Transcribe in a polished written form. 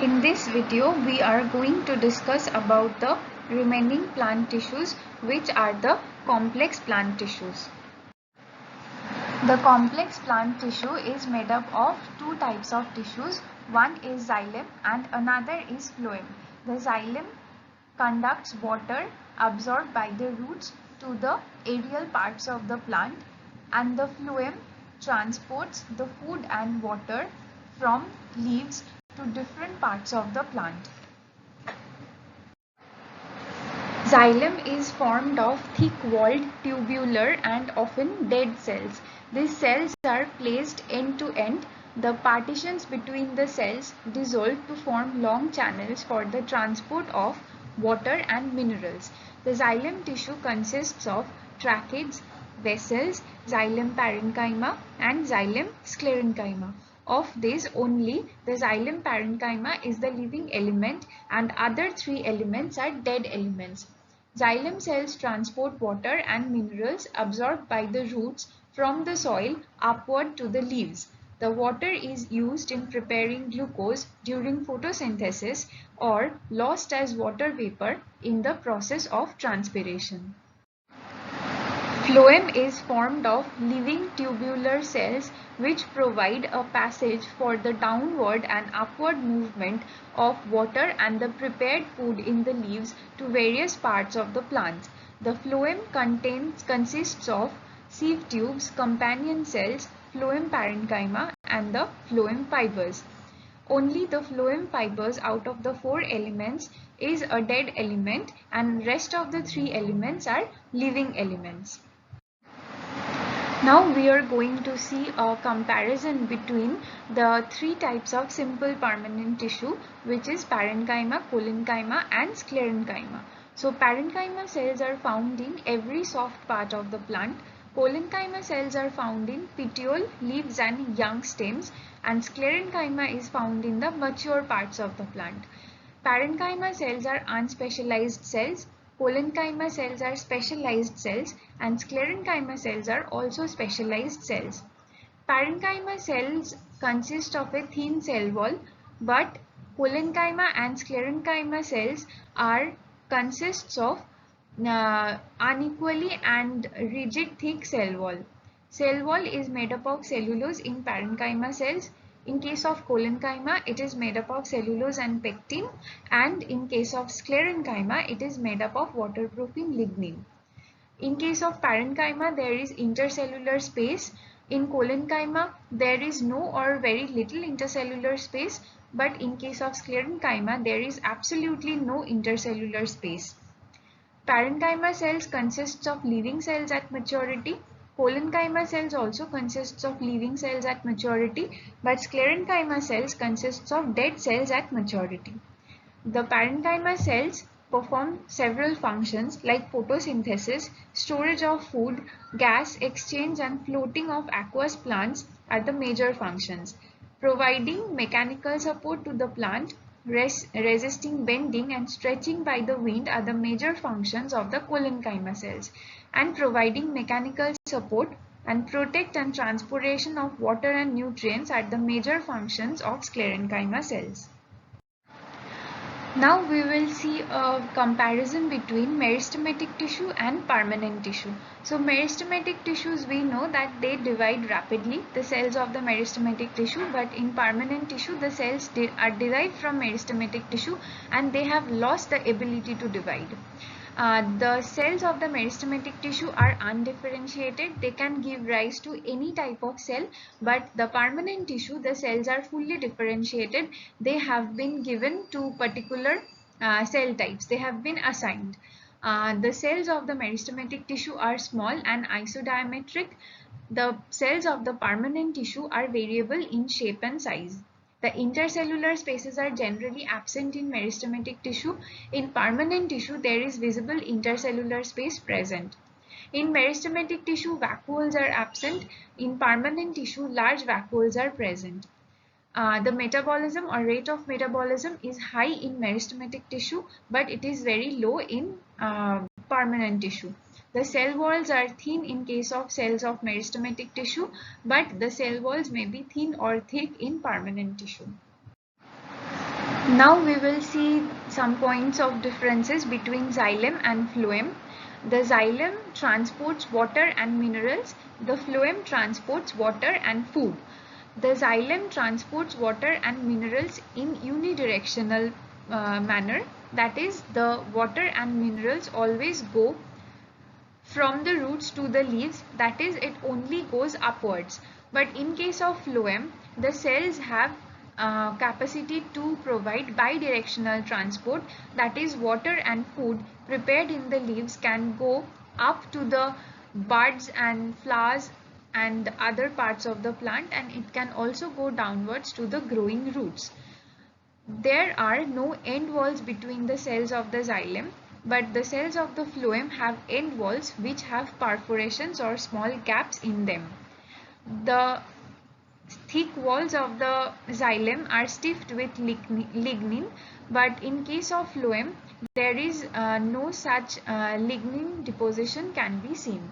In this video, we are going to discuss about the remaining plant tissues, which are the complex plant tissues. The complex plant tissue is made up of two types of tissues. One is xylem and another is phloem. The xylem conducts water absorbed by the roots to the aerial parts of the plant, and the phloem transports the food and water from leaves to different parts of the plant. Xylem is formed of thick-walled, tubular and often dead cells. These cells are placed end to end. The partitions between the cells dissolve to form long channels for the transport of water and minerals. The xylem tissue consists of tracheids, vessels, xylem parenchyma and xylem sclerenchyma. Of these, only the xylem parenchyma is the living element and other three elements are dead elements. Xylem cells transport water and minerals absorbed by the roots from the soil upward to the leaves. The water is used in preparing glucose during photosynthesis or lost as water vapor in the process of transpiration. Phloem is formed of living tubular cells which provide a passage for the downward and upward movement of water and the prepared food in the leaves to various parts of the plant. The phloem consists of sieve tubes, companion cells, phloem parenchyma and the phloem fibers. Only the phloem fibers out of the four elements is a dead element and rest of the three elements are living elements. Now we are going to see a comparison between the three types of simple permanent tissue, which is parenchyma, collenchyma and sclerenchyma. So parenchyma cells are found in every soft part of the plant. Collenchyma cells are found in petiole, leaves and young stems, and sclerenchyma is found in the mature parts of the plant. Parenchyma cells are unspecialized cells. Collenchyma cells are specialized cells and sclerenchyma cells are also specialized cells. Parenchyma cells consist of a thin cell wall, but collenchyma and sclerenchyma cells consists of unequally and rigid thick cell wall. Cell wall is made up of cellulose in parenchyma cells. In case of collenchyma, it is made up of cellulose and pectin, and in case of sclerenchyma, it is made up of waterproofing lignin. In case of parenchyma, there is intercellular space. In collenchyma, there is no or very little intercellular space, but in case of sclerenchyma, there is absolutely no intercellular space. Parenchyma cells consists of living cells at maturity. Collenchyma cells also consists of living cells at maturity, but sclerenchyma cells consists of dead cells at maturity. The parenchyma cells perform several functions like photosynthesis, storage of food, gas exchange and floating of aqueous plants are the major functions. Providing mechanical support to the plant, resisting bending and stretching by the wind are the major functions of the collenchyma cells, and providing mechanical support and protect and transportation of water and nutrients are the major functions of sclerenchyma cells. Now we will see a comparison between meristematic tissue and permanent tissue. So meristematic tissues, we know that they divide rapidly, the cells of the meristematic tissue, but in permanent tissue the cells are derived from meristematic tissue and they have lost the ability to divide. The cells of the meristematic tissue are undifferentiated. They can give rise to any type of cell, but the permanent tissue, the cells are fully differentiated. They have been given to particular cell types. They have been assigned. The cells of the meristematic tissue are small and isodiametric. The cells of the permanent tissue are variable in shape and size. The intercellular spaces are generally absent in meristematic tissue. In permanent tissue, there is visible intercellular space present. In meristematic tissue, vacuoles are absent. In permanent tissue, large vacuoles are present. The metabolism or rate of metabolism is high in meristematic tissue, but it is very low in permanent tissue. The cell walls are thin in case of cells of meristematic tissue, but the cell walls may be thin or thick in permanent tissue. Now we will see some points of differences between xylem and phloem. The xylem transports water and minerals. The phloem transports water and food. The xylem transports water and minerals in unidirectional manner. That is, the water and minerals always go from the roots to the leaves, that is, it only goes upwards. But in case of phloem, the cells have capacity to provide bidirectional transport, that is, water and food prepared in the leaves can go up to the buds and flowers and other parts of the plant, and it can also go downwards to the growing roots. There are no end walls between the cells of the xylem, but the cells of the phloem have end walls which have perforations or small gaps in them. The thick walls of the xylem are stiffed with lignin, but in case of phloem, there is no such lignin deposition can be seen.